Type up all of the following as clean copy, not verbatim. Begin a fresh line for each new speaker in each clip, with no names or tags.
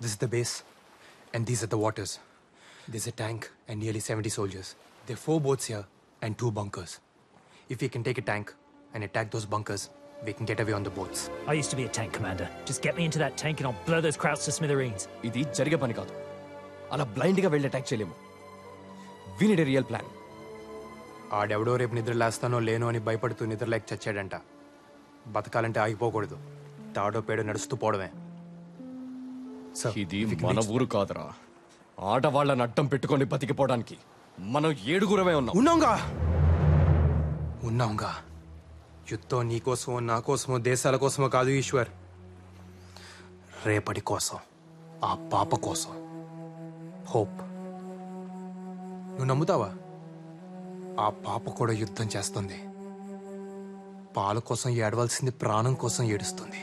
This is the base, and these are the waters. There's a tank and nearly 70 soldiers. There are 4 boats here and 2 bunkers. If we can take a tank and attack those bunkers, we can get away on the boats.
I used to be a tank commander. Just get me into that tank and I'll blow those crowds to smithereens.
ఇది జరిగే పని కాదు. అలా బ్లైండ్గా వెళ్ళి attack చేయలేము. We need a real plan.
ఆడెవడో రేపు నిద్ర లేస్తానో లేనో అని భయపడుతూ నిద్రలేక చచ్చాడంట. బతకాలంటే ఆగిపోకూడదు. తాడో పేడో నడుస్తూ పోవడమే.
ఇది మన ఊరు కాదురా. ఆడవాళ్ళని అడ్డం పెట్టుకొని బతికిపోవడానికి మనం 7గురమే
ఉన్నాంగా. యుద్ధం నీకోసమో నా కోసమో దేశాల కోసమో కాదు ఈశ్వర్. రేపటి కోసం, ఆ పాప కోసం. హోప్. నువ్వు నమ్ముతావా? ఆ పాప కూడా యుద్ధం చేస్తుంది. పాల కోసం ఏడవలసింది ప్రాణం కోసం ఏడుస్తుంది.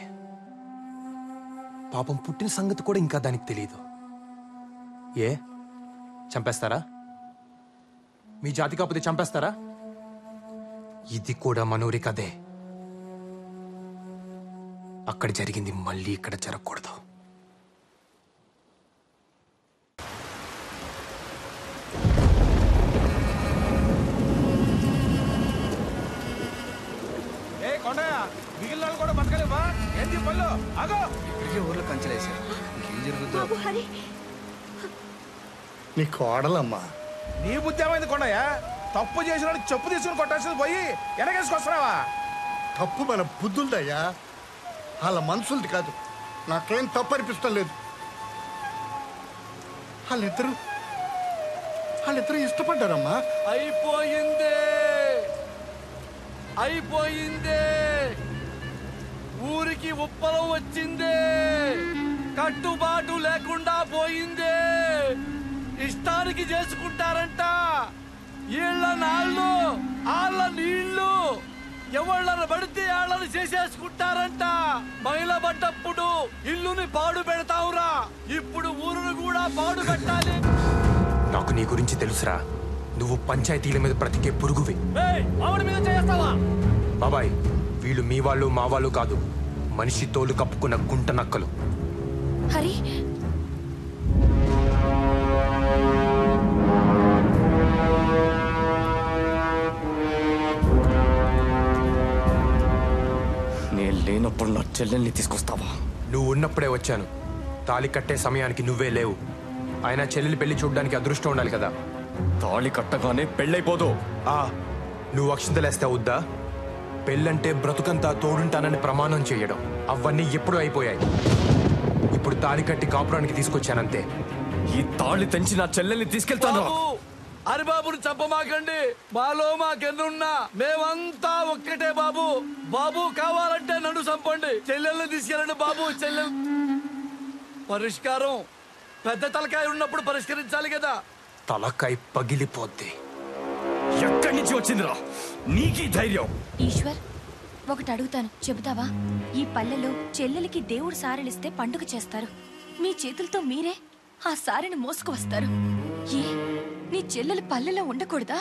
పాపం పుట్టిన సంగతి కూడా ఇంకా దానికి తెలియదు. ఏ చంపేస్తారా? మీ జాతి కాకపోతే చంపేస్తారా? ఇది కూడా మనూరి కదే. అక్కడ జరిగింది మళ్ళీ ఇక్కడ జరగకూడదు.
మిగిలిన కూడా బతకలేవా? ఏంటి పళ్ళు? ఆగో!
ఇప్పటికే ఊర్లో కంచెలేశారు. ఇంకేం జరుగుతుందో.
నీ కోడలమ్మా.
నీ బుద్ధి ఏమైంది కొండయ్య? తప్పు చేసిన చెప్పు తీసుకుని కొట్టాల్సింది పోయి వెనకేసుకొస్తున్నావా?
తప్పు మన బుద్ధులదయ్యా, వాళ్ళ మనుషులది కాదు. నాకేం తప్పు అనిపిస్తం లేదు. వాళ్ళిద్దరూ ఇష్టపడ్డారమ్మా.
అయిపోయిందే. ఊరికి ఉప్పలం వచ్చిందే. కట్టుబాటు లేకుండా పోయిందే. ఇష్టానికి చేసుకుంటారంట. ఈళ్ళ నాళ్ళు, ఆళ్ళ నీళ్లు, ఎవళ్ళని పడితే ఆళ్ళని చేసేసుకుంటారంట. మైల పడ్డప్పుడు ఇల్లుని పాడు పెడతావురా, ఇప్పుడు ఊరును కూడా పాడు పెట్టాలి.
నాకు నీ గురించి తెలుసురా. నువ్వు పంచాయతీల మీద బ్రతికే పురుగువి.
ఆవిడ మీద చేస్తావా?
బాబాయ్, వీళ్ళు మీ వాళ్ళు మా వాళ్ళు కాదు. మనిషి తోలు కప్పుకున్న గుంట నక్కలు.
హరి,
నేను లేనప్పుడు నా చెల్లెల్ని తీసుకొస్తావా?
నువ్వు ఉన్నప్పుడే వచ్చాను. తాళి కట్టే సమయానికి నువ్వే లేవు. అయినా చెల్లెలి పెళ్లి చూడడానికి అదృష్టం ఉండాలి కదా.
తాళి కట్టగానే పెళ్ళైపోదు.
నువ్వు అక్షింతలేస్తే అవుద్దా? పెళ్ళంటే బ్రతుకంతా తోడుంటానని ప్రమాణం చేయడం, అవన్నీ ఎప్పుడూ అయిపోయాయి. ఇప్పుడు తాళి కట్టి కాపురానికి తీసుకొచ్చానంతే.
ఈ తాళి తెంచి నా చెల్లెల్ని తీసుకెళ్తాను.
హరిబాబుని చంపమాకండి. మాలో మాకెన్నున్నా మేమంతా ఒక్కటే బాబు. బాబు కావాలంటే నన్ను చంపండి, చెల్లెల్ని తీసుకెళ్ళండి బాబు. చెల్లెల్ పరిష్కారం పెద్ద తలకాయ ఉన్నప్పుడు పరిష్కరించాలి కదా.
తలకాయ పగిలిపోద్ది.
ఎక్కడి నుంచి వచ్చిందిరా నీకీ ధైర్యం?
ఈశ్వర్, ఒకటి అడుగుతాను, చెబుతావా? ఈ పల్లెలో చెల్లెలికి దేవుడు సారెలిస్తే పండుగ చేస్తారు. మీ చేతులతో మీరే ఆ సారెని మోసుకు వస్తారు. ఏ నీ చెల్లెలు పల్లెలో ఉండకూడదా?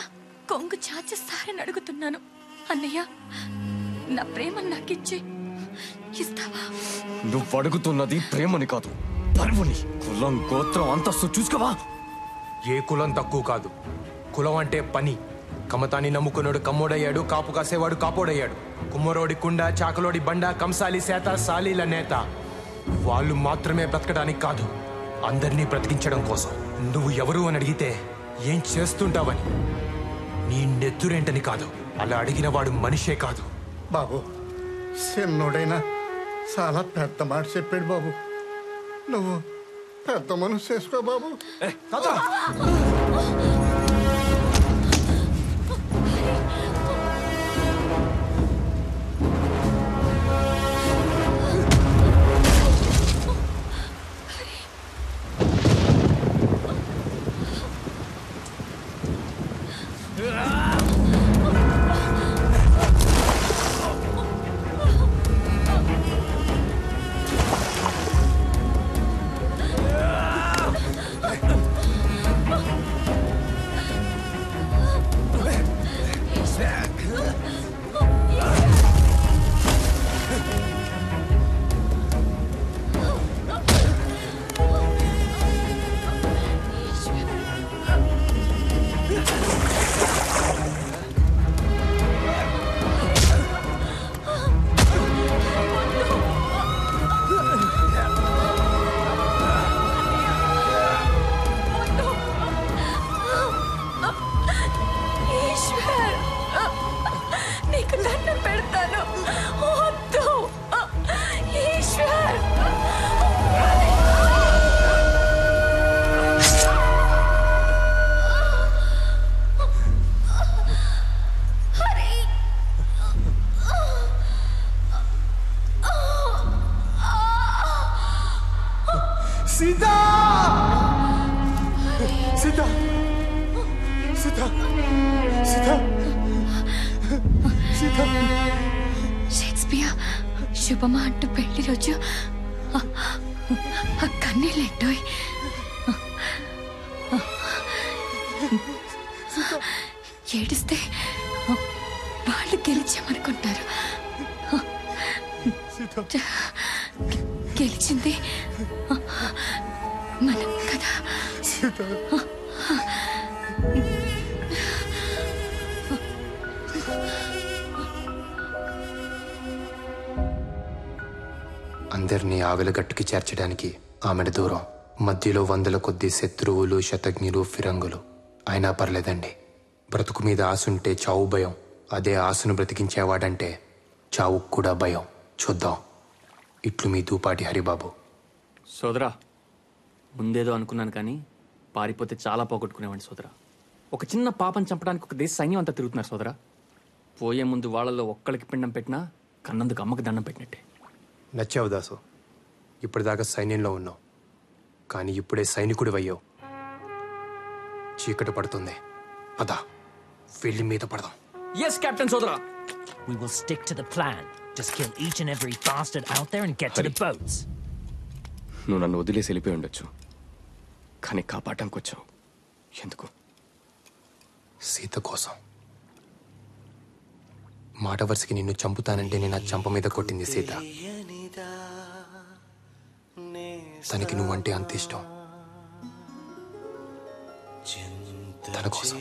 కొంగు చాచి సారెని అడుగుతున్నాను. అన్నయ్య, నా ప్రేమను నాకిచ్చి ఇస్తావా?
నువ్వు అడుగుతున్నది ప్రేమని కాదు, పరువుని. కులం, గోత్రం, అంతస్తు చూసుకోవా?
ఏ కులం తక్కువ కాదు. కులం అంటే పని. కమతాన్ని నమ్ముకున్నాడు కమ్మోడయ్యాడు, కాపు కాసేవాడు కాపోడయ్యాడు. కుమ్మరోడి కుండ, చాకలోడి బండ, కంసాలి సేత, సాలీల నేత. వాళ్ళు మాత్రమే బ్రతకడానికి కాదు, అందరినీ బ్రతికించడం కోసం. నువ్వు ఎవరు అని అడిగితే ఏం చేస్తుంటావని, నీ నెత్తురేంటని కాదు. అలా అడిగిన వాడు మనిషే కాదు.
బాబు, చిన్నోడైనా చాలా పెద్ద మాట చెప్పాడు బాబు. నువ్వు పెద్ద మనసు చేసుకో బాబు.
సీత సీత సీత
షేక్స్పియర్ శుభమా అంటూ పెళ్లి రోజు కన్నీళ్ళెట్టోయ్. ఏడిస్తే వాళ్ళు గెలిచామనుకుంటారు. గెలిచింది మనం కదా.
అందరినీ ఆవెలగట్టుకి చేర్చడానికి ఆమెను దూరం, మధ్యలో వందల కొద్ది శత్రువులు, శతజ్ఞులు, ఫిరంగులు. అయినా పర్లేదండి, బ్రతుకు మీద ఆశుంటే చావు భయం, అదే ఆశను బ్రతికించేవాడంటే చావుకు కూడా భయం. చూద్దాం. ఇట్లు మీ దూపాటి హరిబాబు.
సోదరా, ముందేదో అనుకున్నాను కానీ పారిపోతే చాలా పోగొట్టుకునేవాడిని సోదరా. ఒక చిన్న పాపను చంపడానికి ఒక దేశ సైన్యం అంతా తిరుగుతున్నారు సోదరా. పోయే ముందు వాళ్ళలో ఒక్కడికి పిండం పెట్టినా కన్నందుకు అమ్మకి దండం పెట్టినట్టే.
నచ్చావు దాసు. ఇప్పటిదాకా సైన్యంలో ఉన్నావు, కానీ ఇప్పుడే సైనికుడు అయ్యావు. చీకటి పడుతుంది, పద వెళ్ళి మీద పడదాం.
ఎస్ కెప్టెన్ సోదరా.
We will stick to the plan. Just kill each and every bastard out there and get to the boats.
నువ్వు నన్ను వదిలేసి వెళ్ళిపోయి ఉండొచ్చు, కానీ కాపాడటానికి వచ్చావు. ఎందుకు?
సీత కోసం. మాట వరుసకి నిన్ను చంపుతానంటే నేను ఆ చంప మీద కొట్టింది సీత. తనకి నువ్వంటే అంత ఇష్టం. తన కోసం.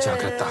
జాగ్రత్త.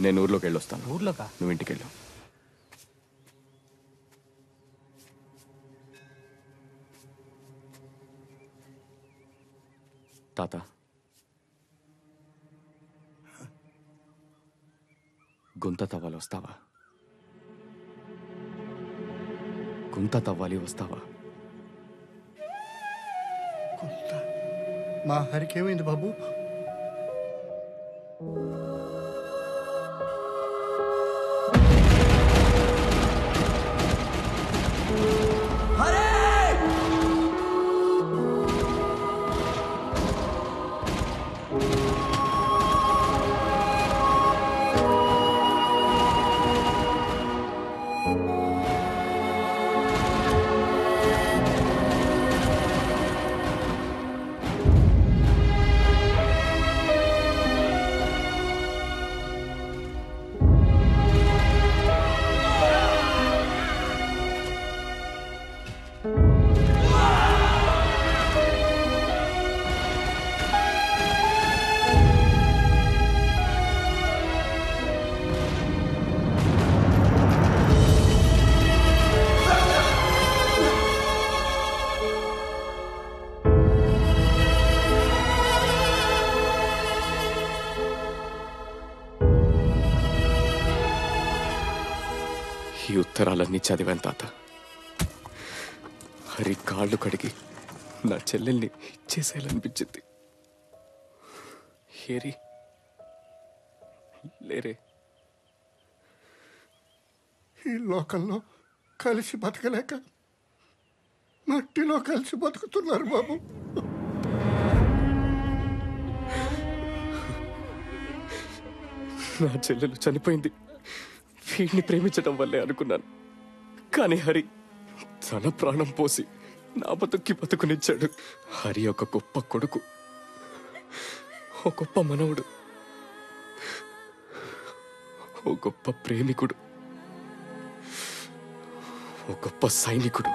నేను ఊర్లోకి వెళ్ళొస్తాను.
ఊర్లోకా?
నువ్వు ఇంటికి వెళ్ళు. తాత, గుంత తవ్వాలి వస్తావా? గుంత తవ్వాలి వస్తావా?
మా హరికి ఏమైంది బాబు?
ఈ ఉత్తరాలన్నీ చదివాను తాత. హరి కాళ్ళు కడిగి నా చెల్లెల్ని ఇచ్చేసేయాలనిపించింది. హేరి లేరే.
ఈ లోకంలో కలిసి బతకలేక మట్టిలో కలిసి బతుకుతున్నారు బాబు.
నా చెల్లెలు చనిపోయింది వీడిని ప్రేమించడం వల్లే అనుకున్నాను. కానీ హరి తన ప్రాణం పోసి నా బతుక్కి బతుకునిచ్చాడు. హరి ఒక గొప్ప కొడుకు, ఓ గొప్ప మనవుడు, ఓ గొప్ప ప్రేమికుడు, ఓ గొప్ప సైనికుడు.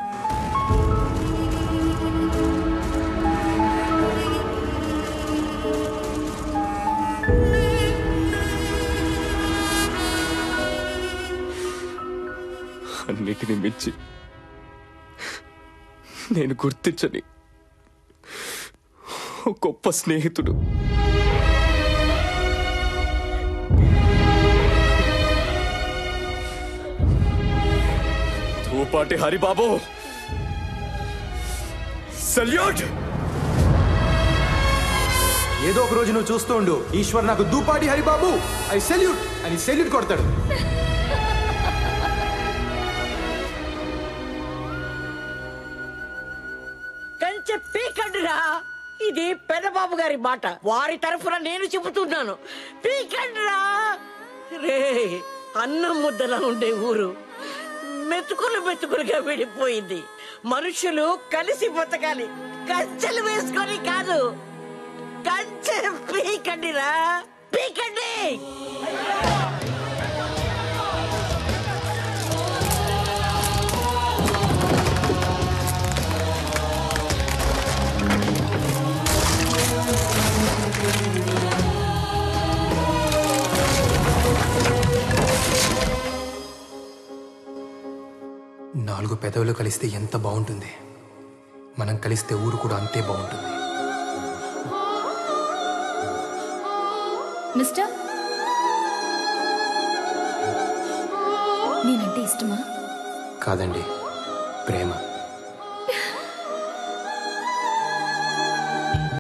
అన్నిటిని మించి నేను గుర్తించని ఓ గొప్ప స్నేహితుడు. తూపాటి హరిబాబు, సల్యూట్.
ఏదో ఒక రోజు నువ్వు చూస్తూ ఉండు, ఈశ్వర్ నాకు దూపాటి హరిబాబు ఐ సెల్యూట్ అని సెల్యూట్ కొడతాడు.
కంచె పీకండిరా. ఇది పెదబాబు గారి మాట, వారి తరఫున నేను చెబుతున్నాను. పీకండిరా. రే, అన్నం ముద్దలా ఉండే ఊరు మెతుకులు మెతుకులుగా విడిపోయింది. మనుషులు కలిసి బతకాలి, కంచెలు వేసుకొని కాదు. కంచె పీకండిరా, పీకండి.
నాలుగు పెదవులు కలిస్తే ఎంత బాగుంటుంది, మనం కలిస్తే ఊరు కూడా అంతే బాగుంటుంది.
మిస్టర్, నేనంటే ఇష్టమా?
కాదండి, ప్రేమ.